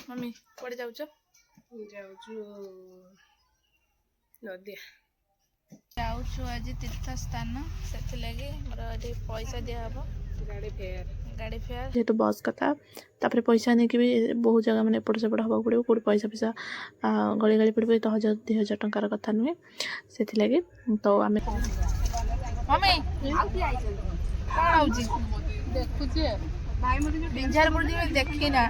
Mummy कुआडे जाउछ जाऊछु नदिया जाउछु आज तीर्थ स्थान से लगे मोर ये पैसा दिया हबो गाड़ी फेयर जेतु बस कथा तापर पैसा नहीं भी बहुत जगह मैंने एपट सेपट हवा पड़ो कौट पैसा पैसा गली गली पड़े तो 1000-2000 टंकार कथा नुहे से लगे तो आम मम्मी देखी ना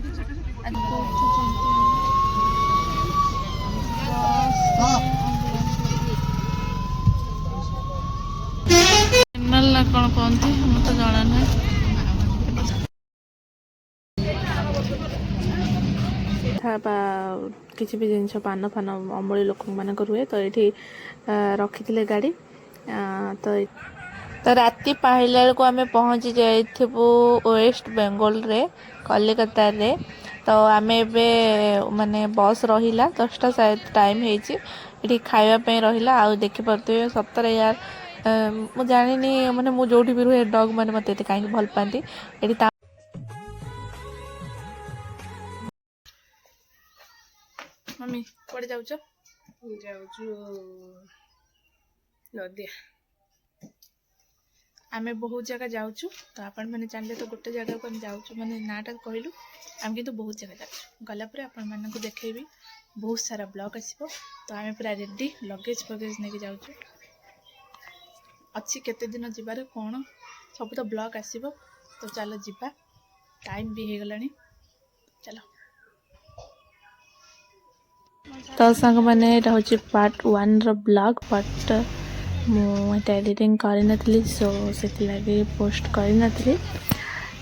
कौन कहते मत जाना ना किसी भी जिन पान फान अमली लोक मान हुए तो ये रखी गाड़ी तो राति पाइला को आम पहुँची जाइबू वेस्ट बेंगल रे कलिकता रे तो आम ए माने बस रहिला 10टा शायद टाइम होती खावाई रहिला आ देखिपे सतरे यार मु जानी माने मु जोठी भी रुहे डॉग माने मते कहीं भल पाती ये मम्मी कुआडे जाउछ जाऊछु नदिया आमे बहुत जगह जाउछु तो आपण माने जानले तो गोटे जगह को हम जाउछु माने नाटा कहलु आम किंतु बहुत जगह जाउछु गला पर आपण माने को देखेबी बहुत सारा ब्लॉग आसीबो तो आमे पूरा रेडी लगेज फगेज नेके जाउछु अच्छी केते दिन जिबारे कोन सब तो ब्लॉग आसीबो तो चलो जिबा टाइम भी हे गलानी चलो तो संग मैंने यहाँ हूँ पार्ट 1 रो ब्लॉग बट मुझे एडिटिंग करी सो से लगे पोस्ट करी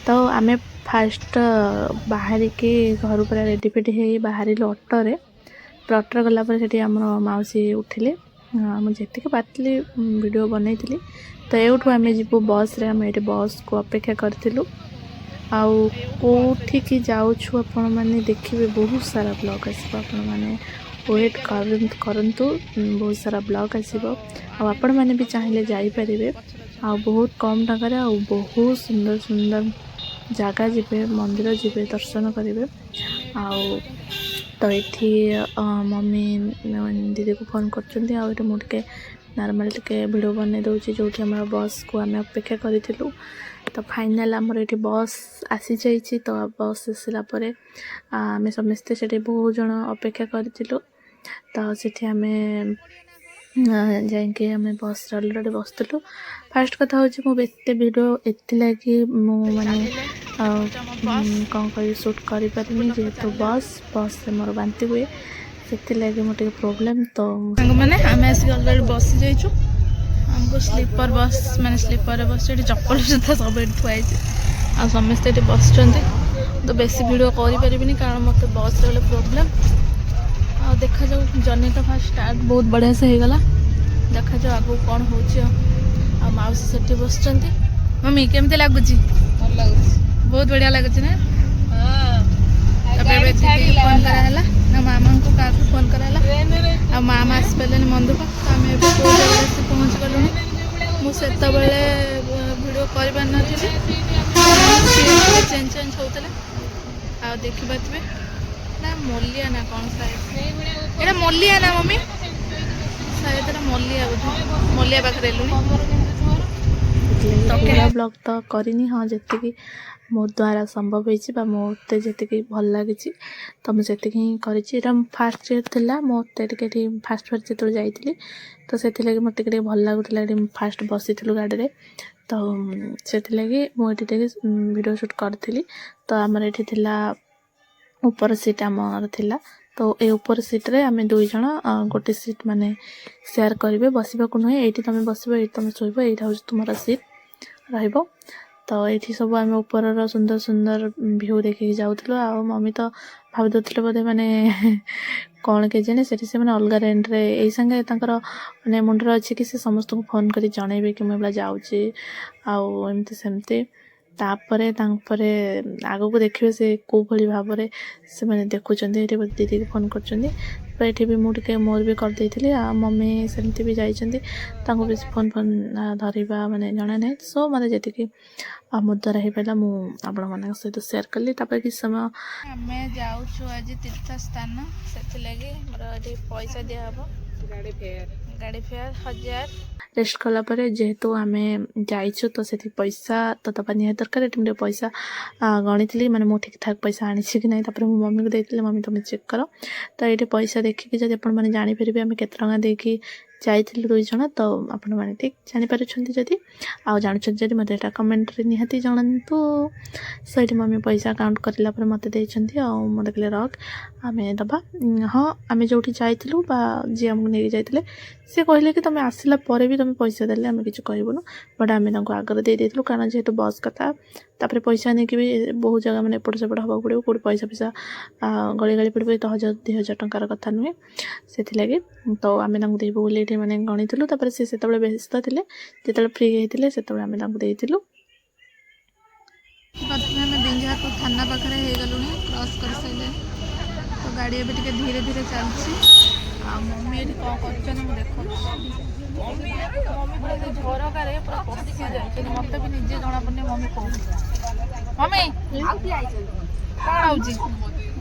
तो आम फास्ट बाहर के घर पूरा रेडी फेडी हो बाहर ऑटो रे ऑटो गलापर से आम मौसी उठिले मुझे पार्टी वीडियो बनई तो एठू आम जीवु बस रे आम ये बस को अपेक्षा करूँ आउठी जाऊँ आपण मैंने देखिए बहुत सारा ब्लॉग आसो आपण मैंने वेट करंतु बहुत सारा ब्लॉग आसो आपण मैंने भी चाहिए जापरेंगे आ बहुत कम टकर आ बहुत सुंदर सुंदर जगह जीवे मंदिर जीवे दर्शन करेंगे आउ तो ये मम्मी दीदी को फोन कर मुझे नॉर्मल टे वीडियो बन दूसरी जो बस को आम अपेक्षा करूँ तो फाइनल आमर ये बस आसी जाइए तो बस आसला आम समस्ते से बहुत जन अपेक्षा करूँ तो सीठी आम जाइए आम बस अलरेडी बसलु फास्ट कथा हूँ मुझे वीडियो एथि मैंने कौन कर शूट कर पारे जेहेतु बस से मोर बांती हुए से लगे मोटे प्रोब्लेम तो मैंने आम आसिक अलरेडी बस जाइए हमको स्लीपर बस मैंने स्लीपर बस चप्पल सुधा सब थुआई आ समस्ते ये बस तो बेसी वीडियो करें कारण मत बस रे प्रोब्लेम आ देखा जाऊ जर्नी तो फास्ट स्टार्ट बहुत बढ़िया से हो गला देखा जाऊ आगू कौन हो मौसी से बस मम्मी केमती लगुच बहुत बढ़िया लगुच ना फोन कराला ना मामा को क्या फोन कराला मामा आस पारे मन दुख तो आम पहुँच गलुनी मुझे वीडियो कर चेंज चेंज होते आ देखिपे ना मलिया ना कौन शायद ये मलिया ना मम्मी शायद ये मलिया बोध मलिया पाखे पूरा ब्लॉग तो करनी हाँ जी मो द्वारा संभव हो मत जी भल लगी तो मुझे ही कर फास्ट था मत फास्ट फास्ट जो जाइली तो से मत भल लगुला फास्ट बसी गाड़ी में तो से मुझे वीडियो शूट करी तो आमर ये ऊपर सीट आमर थिला तो ये ऊपर सीट रे आम दुई जन गोटे सीट माने शेयर करेंगे बसवाक नुहे ये तुम बस ये तुम शोब यहाँ हूँ तुम सीट रहिबो तो ये सब आम ऊपर सुंदर सुंदर व्यू देखिए जाऊँ आ मम्मी तो भाव दूसरे बोधे मैंने कौन के जाने से मैंने अलग रेंट रे यही संगे माने मुंडर अच्छे कि से समस्त को फोन कर जनइबे कि मुझे जाऊँगी आमती सेमती ତାପରେ ଆଗକୁ ଦେଖିବେ ସେ କେଉଁ ଭଳି ଭାବରେ ସେମାନେ ଦେଖୁଛନ୍ତି। ଏଠି ଦିଦିକି ଫୋନ୍ କରୁଛନ୍ତି। ଏଠି ବି ମୁଁ ଟିକେ ମୋର ବି କରିଦେଇଥିଲି। ଆଉ ମମି ସେମିତି ବି ଯାଇଛନ୍ତି, ତାଙ୍କୁ ବେଶୀ ଫୋନ୍ ଧରିବା ମାନେ ଜଣା ନାହିଁ। ସୋ ମୋତେ ଯେତିକି ମୋ ଦ୍ୱାରା ହେଇପାରିଲା ମୁଁ ଆପଣମାନଙ୍କ ସହିତ ସେୟାର କଲି। ତାପରେ କିଛି ସମୟ ଆମେ ଯାଉଛୁ ଆଜି ତୀର୍ଥ ସ୍ଥାନ, ସେଥିଲାଗି ମୋର ଏଠି ପଇସା ଦିଆହେବ। ଗାଡ଼ି ଫେୟାର 1000। ରେଷ୍ଟ କଲା ପରେ ଯେହେତୁ ଆମେ ଯାଇଛୁ ତ ସେଠି ପଇସା ତ ଦେବା ନିହାତି ଦରକାର। ଏଠି ମୁଁ ଟିକେ ପଇସା ଗଣିଥିଲି, ମାନେ ମୁଁ ଠିକ୍ ଠାକ୍ ପଇସା ଆଣିଛି କି ନାହିଁ। ତାପରେ ମୁଁ ମମିକୁ ଦେଇଥିଲି, ମମି ତୁମେ ଚେକ୍ କର। ତ ଏଇଠି ପଇସା ଦେଖିକି ଯଦି ଆପଣମାନେ ଜାଣିପାରିବେ ଆମେ କେତେ ଟଙ୍କା ଦେଇକି ଯାଇଥିଲୁ 2 ଜଣ, ତ ଆପଣମାନେ ଠିକ୍ ଜାଣିପାରୁଛନ୍ତି। ଯଦି ଆଉ ଜାଣୁଛନ୍ତି ଯଦି ମୋତେ ଏଇଟା କମେଣ୍ଟରେ ନିହାତି ଜଣାନ୍ତୁ। ସେଇଠି ମମି ପଇସା କାଉଣ୍ଟ କରିଲା ପରେ ମୋତେ ଦେଇଛନ୍ତି। ଆଉ ମୋତେ କହିଲେ ରଖ ଆମେ ଦେବା। ହଁ, ଆମେ ଯେଉଁଠି ଯାଇଥିଲୁ ବା ଯିଏ ଆମକୁ ନେଇକି ଯାଇଥିଲେ ସେ କହିଲେ କି ତୁମେ ଆସିଲା ପରେ ବି ତୁମେ ପଇସା ଦେଲେ ଆମେ କିଛି କହିବୁନୁ, ବଟ୍ ଆମେ ତାଙ୍କୁ ଆଗରେ ଦେଇଦେଇଥିଲୁ। କାରଣ ଯେହେତୁ ବସ୍ କଥା, ତାପରେ ପଇସା ନେଇକି ବି ବହୁତ ଜାଗା ମାନେ ଏପଟ ସେପଟ ହେବାକୁ ପଡ଼ିବ, କେଉଁଠି ପଇସା ଗଳି ପଡ଼ିବ। ତ 1000-2000 ଟଙ୍କାର କଥା ନୁହେଁ, ସେଥିଲାଗି ତ ଆମେ ତାଙ୍କୁ ଦେଇବୁ ବୋଲି ଏଠି ମାନେ ଗଣିଥିଲୁ। ତାପରେ ସେ ସେତେବେଳେ ବ୍ୟସ୍ତ ଥିଲେ, ଯେତେବେଳେ ଫ୍ରି ହେଇଥିଲେ ସେତେବେଳେ ଆମେ ତାଙ୍କୁ ଦେଇଥିଲୁ। ପ୍ରଥମେ ଆମେ ବିଞ୍ଝାରପୁର ଥାନା ପାଖରେ ହେଇଗଲୁଣି, କ୍ରସ୍ କରିସାରିଲେଣି। ତ ଗାଡ଼ି ଏବେ ଟିକେ ଧୀରେ ଧୀରେ ଚାଲିଛି। ଆଉ ମମି ଏଠି କ'ଣ କରୁଛନ୍ତି ମୁଁ ଦେଖୁଛି। ମମି ପୁରା ସେ ଝରକାରେ ପୁରା ପଶି ଯାଇଛନ୍ତି, ମୋତେ ବି ନିଜେ ଜଣାପଡ଼ୁନି ମମି କହୁଛି। ମମି କ'ଣ ହେଉଛି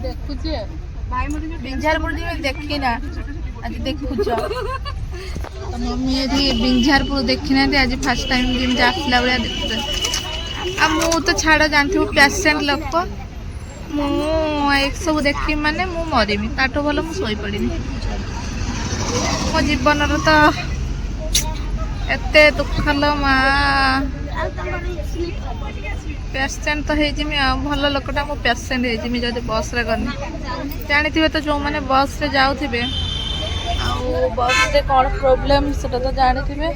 ଦେଖୁଛି। ବିଞ୍ଝାରପୁର ଯେମିତି ଦେଖିନା, ଆଜି ଦେଖୁଛ। ତ ମମି ଏଠି ବିଞ୍ଝାରପୁର ଦେଖିନାହାନ୍ତି, ଆଜି ଫାର୍ଷ୍ଟ ଟାଇମ୍ ଯେମିତି ଆସିଲା ଭଳିଆ ଦେଖୁଛନ୍ତି। ଆଉ ମୁଁ ତ ଛାଡ଼, ଜାଣିଥିବୁ ପ୍ୟାସେଣ୍ଟ ଲୋକ, ମୁଁ ଏସବୁ ଦେଖିବି ମାନେ ମୁଁ ମରିବି। ତାଠୁ ଭଲ ମୁଁ ଶୋଇପଡ଼ିବି। ମୋ ଜୀବନର ତ ଏତେ ଦୁଃଖ ଲୋ ମା। ପେସେଣ୍ଟ ତ ହେଇଯିମି, ଆଉ ଭଲ ଲୋକଟା ମୁଁ ପେସେଣ୍ଟ ହେଇଯିମି ଯଦି ବସ୍ରେ ଗଲି। ଜାଣିଥିବେ ତ ଯେଉଁମାନେ ବସ୍ରେ ଯାଉଥିବେ, ଆଉ ବସ୍ରେ କ'ଣ ପ୍ରୋବ୍ଲେମ୍ ସେଟା ତ ଜାଣିଥିବେ।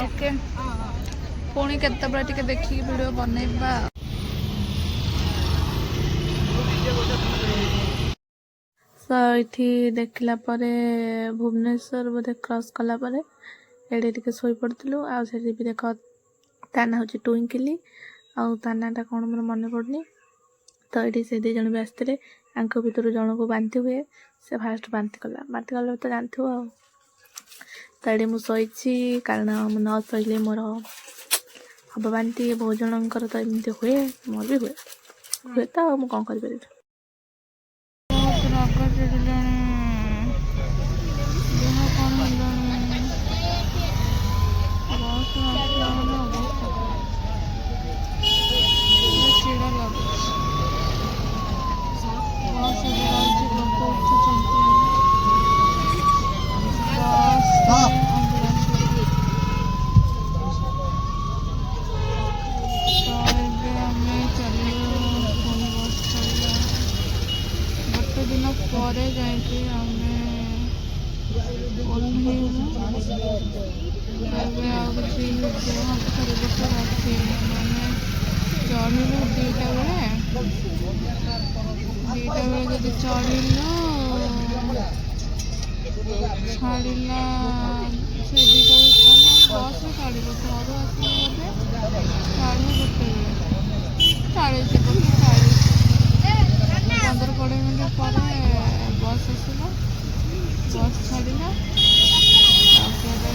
ଓକେ, ପୁଣି କେତେବେଳେ ଟିକେ ଦେଖିକି ଭିଡ଼ିଓ ବନେଇବା। ତ ଏଠି ଦେଖିଲା ପରେ ଭୁବନେଶ୍ୱର ବୋଧେ କ୍ରସ୍ କଲା ପରେ ଏଠି ଟିକେ ଶୋଇପଡ଼ିଥିଲୁ। ଆଉ ସେଠି ବି ଦେଖ ତା ନାଁ ହେଉଛି ଟୁଇଙ୍କିଲି, ଆଉ ତା ନାଁଟା କ'ଣ ମୋର ମନେ ପଡ଼ୁନି। ତ ଏଠି ସେ 2 ଜଣ ବି ଆସିଥିଲେ। ଆଙ୍କ ଭିତରୁ ଜଣକୁ ବାନ୍ତି ହୁଏ, ସେ ଫାଷ୍ଟ ବାନ୍ତି କଲା ତ ଜାଣିଥିବ। ଆଉ ତ ଏଠି ମୁଁ ଶୋଇଛି, କାରଣ ମୁଁ ନ ଶୋଇଲେ ମୋର ହବ ବାନ୍ତି। ବହୁତ ଜଣଙ୍କର ତ ଏମିତି ହୁଏ, ମୋର ବି ହୁଏ ତ, ଆଉ ମୁଁ କ'ଣ କରିପାରିବି। ରାଗ ଚିଡ଼ିଲାଣି, ଦେହ କ'ଣ ହେଲାଣି, ବସ୍ ଆସିଲା ମାନେ ଅବସ୍ଥା ଖରାପ, ଚିଡ଼ା ଲାଗୁଛି। ବସ୍ ଏବେ ରହିଛି, ଲୋକ ଉଠୁଛନ୍ତି। ବସ୍ ଆମ୍ବୁଲାନ୍ସ ତ ଏବେ ଆମେ ଚାଲିଲୁ, ପୁଣି ବସ୍ ଚାଲିଲା। ଗୋଟେ ଦିନ ପରେ ଯାଇକି ଆମେ ଓହ୍ଲେଇବୁ। ଏବେ ଆଉ କିଛି ଦେହ ହାତ ରିପୋର୍ଟ ଅଛି। ମାନେ ଚଢ଼ିଲୁ 2ଟା ବେଳେ ଯଦି ଚଢ଼ିଲୁ, ଛାଡ଼ିଲା ସେ 2ଟା ବେଳେ ବସ୍ରେ ଛାଡ଼ିବ। ଘରୁ ଆସିଲୁ ବୋଧେ 1:30 40 15-20 ମିନିଟ୍ ପରେ ବସ୍ ଆସିଲା, ବସ୍ ଛାଡ଼ିଲା। ତାପରେ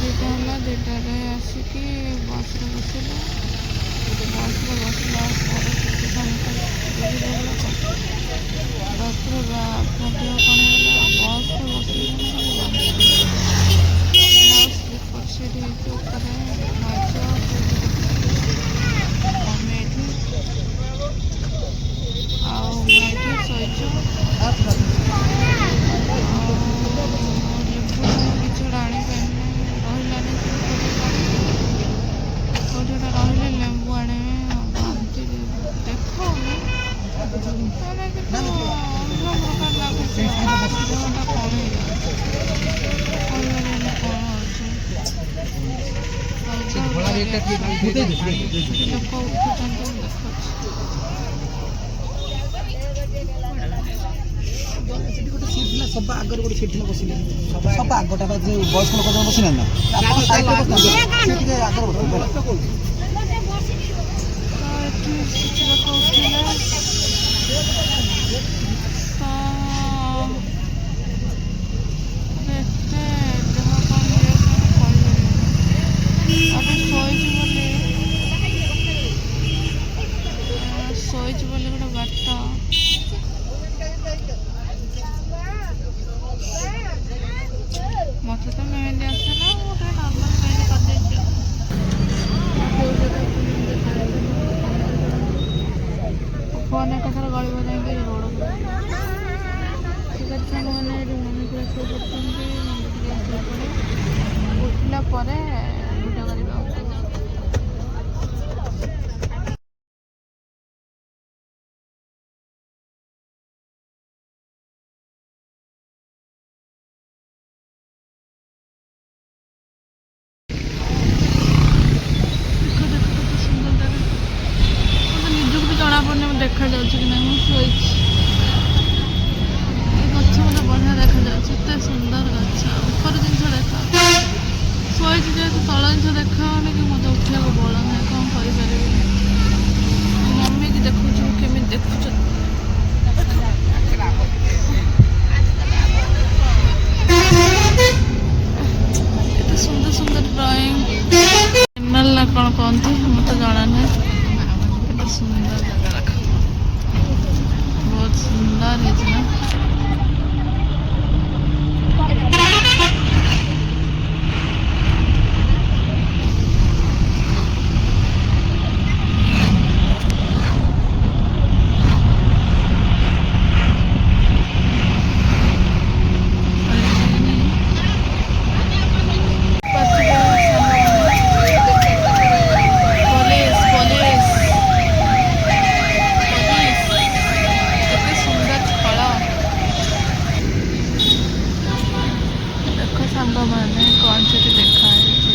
2ଟା ହେଲା, 2ଟାରେ ଆସିକି ବସ୍ରେ ବସିଲା। ବସ୍ରେ ବସିଲା ପରେ କିଛି ସମୟ ତାପରେ ଦେହ କ'ଣ ହେଇଗଲା। ବସ୍ରେ ବସିଲେ ସ୍ଲିପର୍ ସିଟ୍ ହେଇଛି ଉପରେ, ନାଚ ଆମେ ଏଠି ଶୋଇଛୁ। ଲେମ୍ବୁ କିଛି ଗୋଟେ ଆଣିପାରିନି, ରହିଲାନି। କୋଉଠି ଗୋଟେ ରହିଲେ ଲୋକ ଉଠୁଛନ୍ତି ମୁଁ ଦେଖୁଛି। सब आगर गोटे सीट बसिले सब आगटा बयस्क लोक जो बसिले ना आप साइड बस आगर ଶୋଇଛି ବୋଲି ଗୋଟେ ବାଟ ମତେ ତ ମେହେନ୍ଦି ଆସେ ନା ମୁଁ ଗୋଟେ ନର୍ମାଲ ମେହେନ୍ଦି କରିଦେଇଛି। ଫୋନ୍ ଏକାଥରେ ଗଳିବ ଯାଇକି ରୋଡ଼ ଠିକ୍ ଅଛି ସାଙ୍ଗମାନେ ଏଠି ମନେ ପୁରା ଶୋଇପଡ଼ୁଛନ୍ତି। ମନେ ଟିକେ ଶୋଇପଡ଼େ ଉଠିଲା ପରେ ଭିଡ଼ିଓ କରିବା। ଜଣାପଡ଼ୁନି ମୁଁ ଦେଖାଯାଉଛି କି ନାହିଁ। ମୁଁ ଶୋଇଛି ଏ ଗଛ ମୋତେ ବଢ଼ିଆ ଦେଖାଯାଉଛି। ଏତେ ସୁନ୍ଦର ଗଛ ଉପର ଜିନିଷ ଦେଖା ଶୋଇଛି ଯେହେତୁ ତଳ ଜିନିଷ ଦେଖାହେଉନି କି ମୋତେ ଉଠିବାକୁ ବଳ ନାହିଁ। କ'ଣ କରିପାରିବି? ମମି କି ଦେଖୁଛୁ କେମିତି ଦେଖୁଛୁ। ଏତେ ସୁନ୍ଦର ସୁନ୍ଦର ଡ୍ରଇଂ କେନାଲ ନା କ'ଣ କହନ୍ତି ମୋତେ ଜଣା ନାହିଁ। ଏତେ ସୁନ୍ଦର ଜାଗା ଦେଖ ବହୁତ ସୁନ୍ଦର ହେଇଛି ନା। ସାଙ୍ଗମାନେ କ'ଣ ସେଠି ଦେଖା ହେଇଛି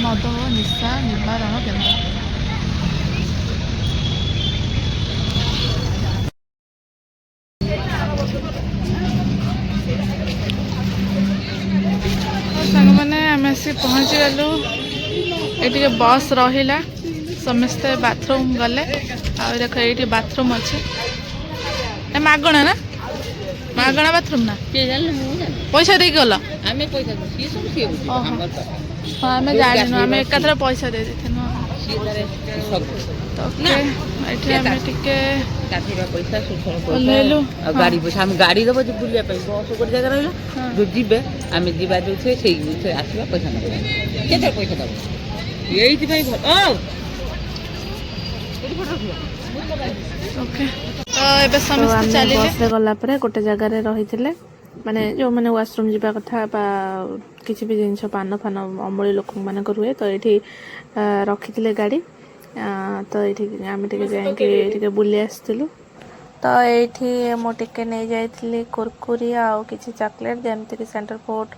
ମଦ ଓ ନିଶା ନିବାରଣ କେନ୍ଦ୍ର। ସାଙ୍ଗମାନେ ଆମେ ଆସି ପହଞ୍ଚିଗଲୁ। ଏଇଠି ବସ୍ ରହିଲା ସମସ୍ତେ ବାଥରୁମ୍ ଗଲେ। ଆଉ ଦେଖ ଏଇଠି ବାଥରୁମ୍ ଅଛି ଏ ମାଗଣା ନା ମାଗଣା ବାଥରୁମ୍ ନା ପଇସା ଦେଇକି ଗଲ? ଆମେ ଆମେ ଜାଣିନୁ ଆମେ ଏକାଥରେ ପଇସା ଦେଇ ଦେଇଥିଲୁ। ଏଠି ଆମେ ଟିକେ ଓହ୍ଲେଇଲୁ। ଗାଡ଼ି ପଇସା ଆମେ ଗାଡ଼ି ଦେବ ଯେ ବୁଲିବା ପାଇଁ ବସ୍ ଗୋଟେ ଜାଗା ରହିଲା ଯେଉଁ ଯିବେ ଆମେ ଯିବା ଯେଉଁଥିରେ ସେଇ ଆସିବା ପଇସା ନେବ କେତେ ପଇସା ଦେବ ଏଇଥିପାଇଁ ଭଲ। ଓକେ ତ ଏବେ ସମସ୍ତେ ଚାଲିଲେ। ବସ୍ରେ ଗଲା ପରେ ଗୋଟେ ଜାଗାରେ ରହିଥିଲେ ମାନେ ଯେଉଁମାନେ ୱାସରୁମ୍ ଯିବା କଥା ବା କିଛି ବି ଜିନିଷ ପାନ ଫାନ ଅମଳି ଲୋକମାନଙ୍କ ରୁହେ ତ ଏଇଠି ରଖିଥିଲେ ଗାଡ଼ି। ତ ଏଇଠି ଆମେ ଟିକେ ଯାଇକି ଟିକେ ବୁଲି ଆସିଥିଲୁ। ତ ଏଇଠି ମୁଁ ଟିକେ ନେଇଯାଇଥିଲି କୁରକୁରି ଆଉ କିଛି ଚକୋଲେଟ୍ ଯେମିତିକି ସେଣ୍ଟର ଫୁଡ୍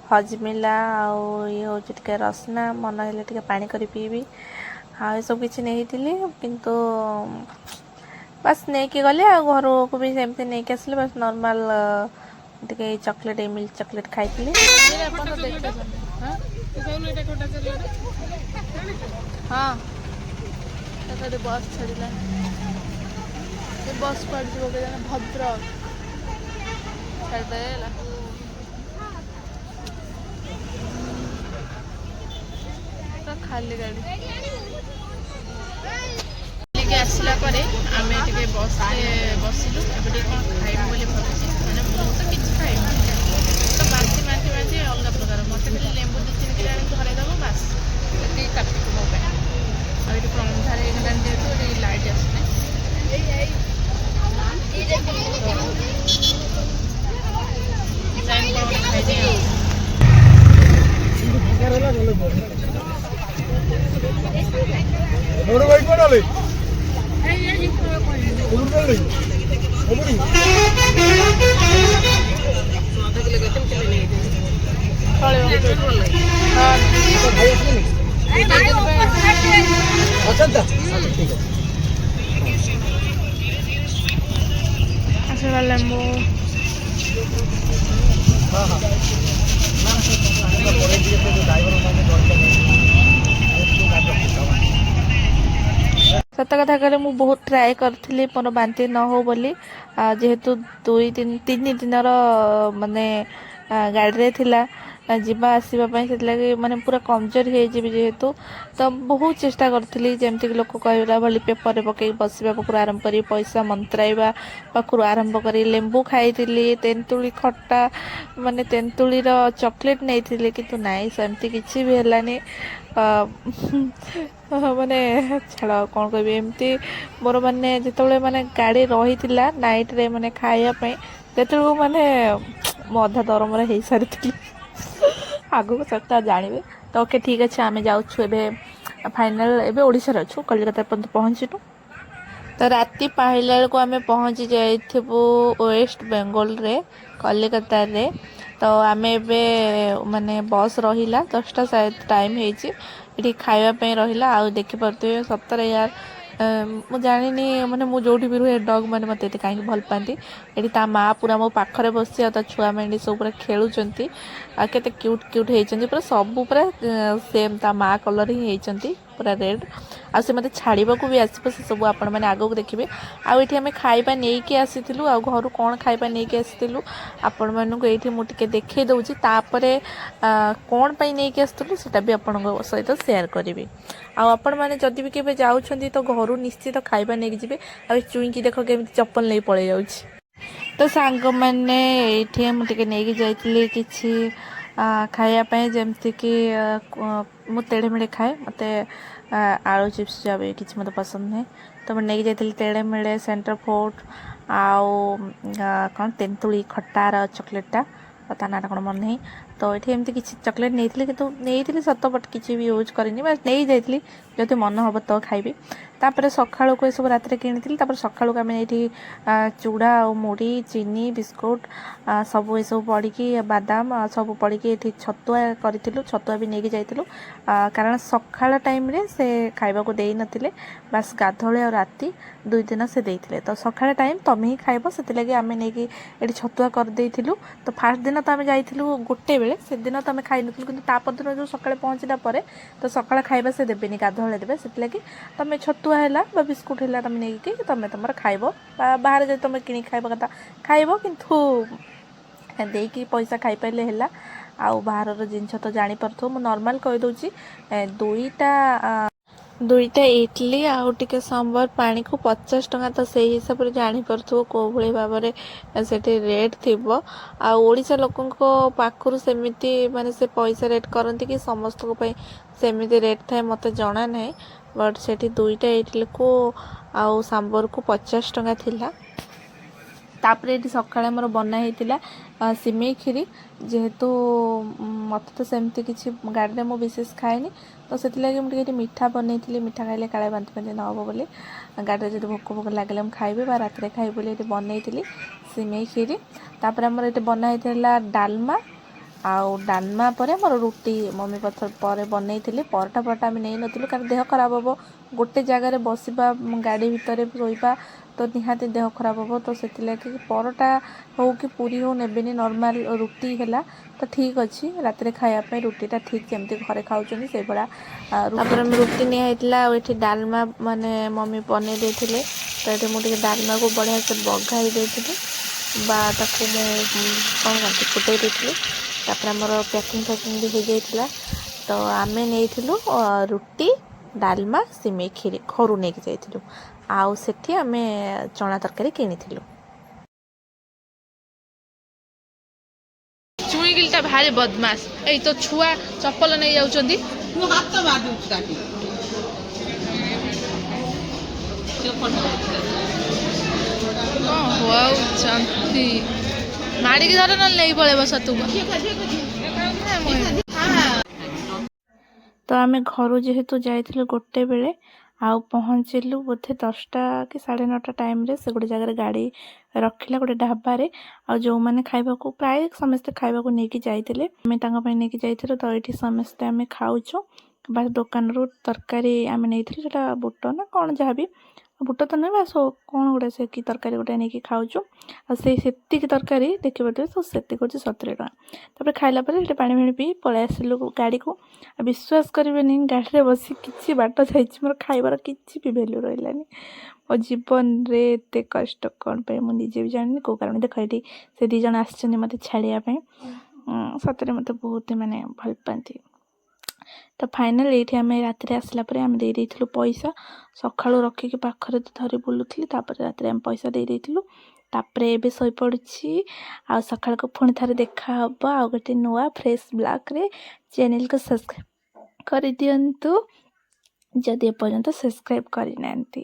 ହଜମିଲା ଆଉ ଇଏ ହେଉଛି ଟିକେ ରସନା ମନ ହେଲେ ଟିକେ ପାଣି କରି ପିଇବି ଆଉ ଏସବୁ କିଛି ନେଇଥିଲି। କିନ୍ତୁ ବାସ୍ ନେଇକି ଗଲେ ଆଉ ଘରକୁ ବି ସେମିତି ନେଇକି ଆସିଲେ ବାସ୍ ନର୍ମାଲ ଟିକେ ଚକୋଲେଟ୍ ମିଲ୍କ ଚକୋଲେଟ୍ ଖାଇଥିଲି। ହଁ ବସ୍ ଛାଡ଼ିଲା ଏ ବସ୍ କୁଆଡ଼େ ଯିବ କେଜାଣି ଭଦ୍ରକ ଛାଡ଼ିଦେଲେ ହେଲା। ଖାଲି ଗାଡ଼ି ବୁଲିକି ଆସିଲା ପରେ ଆମେ ଟିକେ ବସ୍ରେ ବସିଲୁ। ଏବେ ଟିକେ କ'ଣ ଖାଇବୁ ବୋଲି ଭାବୁଛି ମାନେ ମୁଁ ତ କିଛି ଖାଇବି ତ ବାନ୍ତି ଅଲଗା ପ୍ରକାର। ମୋତେ ଖାଲି ଲେମ୍ବୁ 2-3 କିଲୋ ଆଣି ଘରେ ଦେବ ବାସ୍ ସେତିକି କାଟିକୁ ମୋ ପାଇଁ। ଆଉ ଏଠି ଅନ୍ଧାର ହେଇଗଲାଣି ଯେହେତୁ ଏଠି ଲାଇଟ୍ ଆସୁନି। ଯାଇକି କ'ଣ ଗୋଟେ ଖାଇଦିଏ ଆଉ। ଚଳିବ। ହଁ ଆପଣ ଭାଇ ଆସିଲେନି? ଅଛନ୍ତି ତ? ଆଚ୍ଛା, ଠିକ୍ ଅଛି। ଆସିଗଲା ଲେମ୍ବୁ। ହଁ ହଁ ନା ନା ସେ ପଳେଇ ଟିକେ ସେ ଡ୍ରାଇଭର ମାନେ ଜଳଖିଆ ସତ କଥା କହିଲେ ମୁଁ ବହୁତ ଟ୍ରାଏ କରିଥିଲି ମୋର ବାନ୍ତି ନ ହଉ ବୋଲି। ଯେହେତୁ 2-3 ଦିନର ମାନେ ଗାଡ଼ିରେ ଥିଲା ଯିବା ଆସିବା ପାଇଁ, ସେଥିଲାଗି ମାନେ ପୁରା କମଜୋର ହେଇଯିବି ଯେହେତୁ, ତ ବହୁତ ଚେଷ୍ଟା କରିଥିଲି ଯେମିତିକି ଲୋକ କହିଲା ଭଳି ପେପରରେ ପକେଇ ବସିବା ପାଖରୁ ଆରମ୍ଭ କରି ପଇସା ମନ୍ତ୍ରାଇବା ପାଖରୁ ଆରମ୍ଭ କରି ଲେମ୍ବୁ ଖାଇଥିଲି, ତେନ୍ତୁଳି ଖଟା ମାନେ ତେନ୍ତୁଳିର ଚକୋଲେଟ୍ ନେଇଥିଲି, କିନ୍ତୁ ନାଇଁ ସେମିତି କିଛି ବି ହେଲାନି। ମାନେ ଛାଡ଼ ଆଉ କ'ଣ କହିବି। ଏମିତି ମୋର ମାନେ ଯେତେବେଳେ ମାନେ ଗାଡ଼ି ରହିଥିଲା ନାଇଟ୍ରେ ମାନେ ଖାଇବା ପାଇଁ, ସେତେବେଳକୁ ମାନେ ମୁଁ ଅଧା ଦରମରେ ହେଇସାରିଥିଲି। ଆଗକୁ ସେଟା ଜାଣିବେ। ତ ଓକେ ଠିକ୍ ଅଛି, ଆମେ ଯାଉଛୁ ଏବେ ଫାଇନାଲ୍। ଏବେ ଓଡ଼ିଶାରେ ଅଛୁ, କଲିକତା ପର୍ଯ୍ୟନ୍ତ ପହଞ୍ଚିନୁ। ତ ରାତି ପାହିଲା ବେଳକୁ ଆମେ ପହଞ୍ଚି ଯାଇଥିବୁ ୱେଷ୍ଟ ବେଙ୍ଗଲରେ, କଲିକତାରେ। ତ ଆମେ ଏବେ ମାନେ ବସ୍ ରହିଲା 10ଟା ଟାଇମ୍ ହେଇଛି, ଏଠି ଖାଇବା ପାଇଁ ରହିଲା। ଆଉ ଦେଖିପାରୁଥିବେ ସତରେ ୟାର ମୁଁ ଜାଣିନି ମାନେ ମୁଁ ଯେଉଁଠି ବି ରୁହେ ଡଗ୍ ମାନେ ମୋତେ ଏତେ କାହିଁକି ଭଲ ପାଆନ୍ତି। ଏଠି ତା ମାଆ ପୁରା ମୋ ପାଖରେ ବସି ଆଉ ତା ଛୁଆମାନେ ସବୁ ପୁରା ଖେଳୁଛନ୍ତି। ଆଉ କେତେ କ୍ୟୁଟ୍ କ୍ୟୁଟ୍ ହେଇଛନ୍ତି, ପୁରା ସବୁ ପୁରା ସେମ୍ ତା ମାଆ କଲର୍ ହିଁ ହେଇଛନ୍ତି, ପୁରା ରେଡ଼୍। ଆଉ ସେ ମୋତେ ଛାଡ଼ିବାକୁ ବି ଆସିବ, ସେସବୁ ଆପଣମାନେ ଆଗକୁ ଦେଖିବେ। ଆଉ ଏଠି ଆମେ ଖାଇବା ନେଇକି ଆସିଥିଲୁ, ଆଉ ଘରୁ କ'ଣ ଖାଇବା ନେଇକି ଆସିଥିଲୁ ଆପଣମାନଙ୍କୁ ଏଇଠି ମୁଁ ଟିକେ ଦେଖେଇ ଦେଉଛି। ତାପରେ କ'ଣ ପାଇଁ ନେଇକି ଆସିଥିଲୁ ସେଇଟା ବି ଆପଣଙ୍କ ସହିତ ସେୟାର କରିବି। ଆଉ ଆପଣମାନେ ଯଦି ବି କେବେ ଯାଉଛନ୍ତି ତ ଘରୁ ନିଶ୍ଚିତ ଖାଇବା ନେଇକି ଯିବେ। ଆଉ ଚୁଇଁକି ଦେଖ କେମିତି ଚପଲ ନେଇ ପଳେଇ ଯାଉଛି। ତ ସାଙ୍ଗମାନେ ଏଇଠି ମୁଁ ଟିକେ ନେଇକି ଯାଇଥିଲି କିଛି ଖାଇବା ପାଇଁ, ଯେମିତିକି ମୁଁ ତେଢ଼େ ମେଢ଼େ ଖାଏ, ମୋତେ ଆଳୁ ଚିପ୍ସ ଯାହା ବି କିଛି ମୋତେ ପସନ୍ଦ ନୁହେଁ। ତ ମୁଁ ନେଇକି ଯାଇଥିଲି ତେଢ଼େ ମେଢ଼େ, ସେଣ୍ଟର ଫୋର୍ଟ, ଆଉ କ'ଣ ତେନ୍ତୁଳି ଖଟାର ଚକୋଲେଟ୍ଟା, ତା ନାଁଟା କ'ଣ ମନେ ନାହିଁ। ତ ଏଠି ଏମିତି କିଛି ଚକୋଲେଟ୍ ନେଇଥିଲି, କିନ୍ତୁ ନେଇଥିଲି ସତ ବଟ୍ କିଛି ବି ୟୁଜ୍ କରିନି, ବାସ୍ ନେଇଯାଇଥିଲି ଯଦି ମନ ହେବ ତ ଖାଇବି। ତାପରେ ସକାଳୁକୁ ଏସବୁ ରାତିରେ କିଣିଥିଲି। ତାପରେ ସକାଳୁକୁ ଆମେ ଏଇଠି ଚୁଡ଼ା ଆଉ ମୁଢ଼ି, ଚିନି, ବିସ୍କୁଟ୍ ସବୁ ଏସବୁ ପଡ଼ିକି ବାଦାମ ସବୁ ପଡ଼ିକି ଏଠି ଛତୁଆ କରିଥିଲୁ। ଛତୁଆ ବି ନେଇକି ଯାଇଥିଲୁ, କାରଣ ସକାଳ ଟାଇମ୍ରେ ସେ ଖାଇବାକୁ ଦେଇନଥିଲେ, ବାସ୍ ଗାଧୁଆଳେ ଆଉ ରାତି 2 ଦିନ ସେ ଦେଇଥିଲେ। ତ ସକାଳ ଟାଇମ୍ ତମେ ହିଁ ଖାଇବ, ସେଥିଲାଗି ଆମେ ନେଇକି ଏଠି ଛତୁଆ କରିଦେଇଥିଲୁ। ତ ଫାର୍ଷ୍ଟ ଦିନ ତ ଆମେ ଯାଇଥିଲୁ 1 ବେଳେ, ସେଦିନ ତ ଆମେ ଖାଇନଥିଲୁ, କିନ୍ତୁ ତାପରଦିନ ଯେଉଁ ସକାଳେ ପହଞ୍ଚିଲା ପରେ ତ ସକାଳ ଖାଇବା ସେ ଦେବେନି, ଗାଧୁଆଳେ ଦେବେ। ସେଥିଲାଗି ତମେ ଛତୁଆ ହେଲା ବା ବିସ୍କୁଟ୍ ହେଲା ତମେ ନେଇକି ତମେ ତମର ଖାଇବ, ବା ବାହାରେ ଯଦି ତମେ କିଣିକି ଖାଇବା କଥା ଖାଇବ, କିନ୍ତୁ ଦେଇକି ପଇସା ଖାଇପାରିଲେ ହେଲା। ଆଉ ବାହାରର ଜିନିଷ ତ ଜାଣିପାରୁଥିବ, ମୁଁ ନର୍ମାଲ୍ କହିଦେଉଛି, 2ଟା ଇଡ଼ଲି ଆଉ ଟିକେ ସମ୍ବର ପାଣିକୁ 50 ଟଙ୍କା। ତ ସେଇ ହିସାବରେ ଜାଣିପାରୁଥିବ କେଉଁ ଭଳି ଭାବରେ ସେଠି ରେଟ୍ ଥିବ। ଆଉ ଓଡ଼ିଶା ଲୋକଙ୍କ ପାଖରୁ ସେମିତି ମାନେ ସେ ପଇସା ରେଟ୍ କରନ୍ତି କି ସମସ୍ତଙ୍କ ପାଇଁ ସେମିତି ରେଟ୍ ଥାଏ ମୋତେ ଜଣା ନାହିଁ, ବଟ୍ ସେଠି 2ଟା ଇଡ଼ଲିକୁ ଆଉ ସାମ୍ବରକୁ 50 ଟଙ୍କା ଥିଲା। ତାପରେ ଏଠି ସକାଳେ ଆମର ବନା ହେଇଥିଲା ସିମେଇ କ୍ଷୀରି। ଯେହେତୁ ମୋତେ ତ ସେମିତି କିଛି ଗାଡ଼ିରେ ମୁଁ ବିଶେଷ ଖାଏନି, ତ ସେଥିଲାଗି ମୁଁ ଟିକେ ଏଠି ମିଠା ବନେଇଥିଲି। ମିଠା ଖାଇଲେ କାଳେ ବାନ୍ତି ଫାନ୍ତି ନ ହେବ ବୋଲି, ଗାଡ଼ିରେ ଯଦି ଭୋକ ଲାଗିଲେ ମୁଁ ଖାଇବି ବା ରାତିରେ ଖାଇବି ବୋଲି ଏଠି ବନେଇଥିଲି ସିମେଇ କ୍ଷୀରି। ତାପରେ ଆମର ଏଠି ବନା ହେଇଥିଲା ଡାଲମା, ଆଉ ଡାଲମା ପରେ ଆମର ରୁଟି ମମି ପରେ ବନେଇଥିଲି। ପରଟା ଆମେ ନେଇନଥିଲୁ, କାରଣ ଦେହ ଖରାପ ହେବ, ଗୋଟେ ଜାଗାରେ ବସିବା, ଗାଡ଼ି ଭିତରେ ଶୋଇବା ତ ନିହାତି ଦେହ ଖରାପ ହେବ। ତ ସେଥିଲାଗି ପରଟା ହଉ କି ପୁରୀ ହଉ ନେବେନି, ନର୍ମାଲ୍ ରୁଟି ହେଲା ତ ଠିକ୍ ଅଛି। ରାତିରେ ଖାଇବା ପାଇଁ ରୁଟିଟା ଠିକ୍ ଯେମିତି ଘରେ ଖାଉଛନ୍ତି ସେଇଭଳିଆ। ତାପରେ ରୁଟି ନିଆ ହେଇଥିଲା, ଆଉ ଏଠି ଡାଲମା ମାନେ ମମି ବନେଇ ଦେଇଥିଲେ। ତ ଏଠି ମୁଁ ଟିକେ ଡାଲମାକୁ ବଢ଼ିଆ ସେ ବଘାରି ଦେଇଥିଲି, ବା ତାକୁ ମୁଁ ଫୁଟେଇ ଦେଇଥିଲି। ତାପରେ ଆମର ପ୍ୟାକିଂ ବି ହେଇଯାଇଥିଲା। ତ ଆମେ ନେଇଥିଲୁ ରୁଟି, ଡାଲମା, ସିମେଇ କ୍ଷୀରି ଘରୁ ନେଇକି ଯାଇଥିଲୁ। ଆଉ ସେଠି ଆମେ ଚଣା ତରକାରୀ କିଣିଥିଲୁ। ଚୁଇଁଗିଲଟା ଭାରି ବଦମାସ। ଏଇ ତ ଛୁଆ ଚପଲ ନେଇ ଯାଉଛନ୍ତି। ମୁଁ ହାତ ବାଜୁଛି ତାକୁ। କ'ଣ ହୁଆଉଛନ୍ତି, ମାଡ଼ିକି ଧର ନହେଲେ ନେଇ ପଳେଇବ ସତୁକୁ। ତ ଆମେ ଘରୁ ଯେହେତୁ ଯାଇଥିଲୁ 1 ବେଳେ, ଆଉ ପହଞ୍ଚିଲୁ ବୋଧେ 10ଟା କି 9:30 ଟାଇମ୍ରେ ସେ ଗୋଟେ ଜାଗାରେ ଗାଡ଼ି ରଖିଲା ଗୋଟେ ଢାବାରେ। ଆଉ ଯେଉଁମାନେ ଖାଇବାକୁ ପ୍ରାୟ ସମସ୍ତେ ଖାଇବାକୁ ନେଇକି ଯାଇଥିଲେ, ଆମେ ତାଙ୍କ ପାଇଁ ନେଇକି ଯାଇଥିଲୁ। ତ ଏଇଠି ସମସ୍ତେ ଆମେ ଖାଉଛୁ। ବାସ୍ ଦୋକାନରୁ ତରକାରୀ ଆମେ ନେଇଥିଲୁ, ସେଟା ବୁଟ ନା କ'ଣ ଯାହାବି, ବୁଟ ତ ନୁହେଁ ବାସ୍ କ'ଣ ଗୋଟେ ସେ କି ତରକାରୀ ଗୋଟେ ନେଇକି ଖାଉଛୁ। ଆଉ ସେତିକି ତରକାରୀ ଦେଖିପାରୁଥିବେ, ତ ସେତିକି ହେଉଛି 70 ଟଙ୍କା। ତାପରେ ଖାଇଲା ପରେ ସେଠି ପାଣି ଫାଣି ପିଇ ପଳେଇ ଆସିଲୁ ଗାଡ଼ିକୁ। ଆଉ ବିଶ୍ୱାସ କରିବେନି, ଗାଡ଼ିରେ ବସି କିଛି ବାଟ ଯାଇଛି, ମୋର ଖାଇବାର କିଛି ବି ଭ୍ୟାଲ୍ୟୁ ରହିଲାନି। ମୋ ଜୀବନରେ ଏତେ କଷ୍ଟ କ'ଣ ପାଇଁ ମୁଁ ନିଜେ ବି ଜାଣିନି, କେଉଁ କାରଣ। ଦେଖ ଏଠି ସେ 2 ଜଣ ଆସିଛନ୍ତି ମୋତେ ଛାଡ଼ିବା ପାଇଁ। ସତରେ ମୋତେ ବହୁତ ମାନେ ଭଲ ପାଆନ୍ତି। ତ ଫାଇନାଲ୍ ଏଇଠି ଆମେ ରାତିରେ ଆସିଲା ପରେ ଆମେ ଦେଇଥିଲୁ ପଇସା। ସକାଳୁ ରଖିକି ପାଖରେ ଧରି ବୁଲୁଥିଲି, ତାପରେ ରାତିରେ ଆମେ ପଇସା ଦେଇଥିଲୁ। ତାପରେ ଏବେ ଶୋଇପଡ଼ୁଛି। ଆଉ ସକାଳକୁ ପୁଣି ଥରେ ଦେଖା ହେବ ଆଉ ଗୋଟେ ନୂଆ ଫ୍ରେଶ୍ ବ୍ଲଗ୍ରେ। ଚ୍ୟାନେଲ୍କୁ ସବସ୍କ୍ରାଇବ୍ କରିଦିଅନ୍ତୁ ଯଦି ଏପର୍ଯ୍ୟନ୍ତ ସବସ୍କ୍ରାଇବ୍ କରିନାହାନ୍ତି।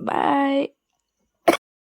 ବାଏ।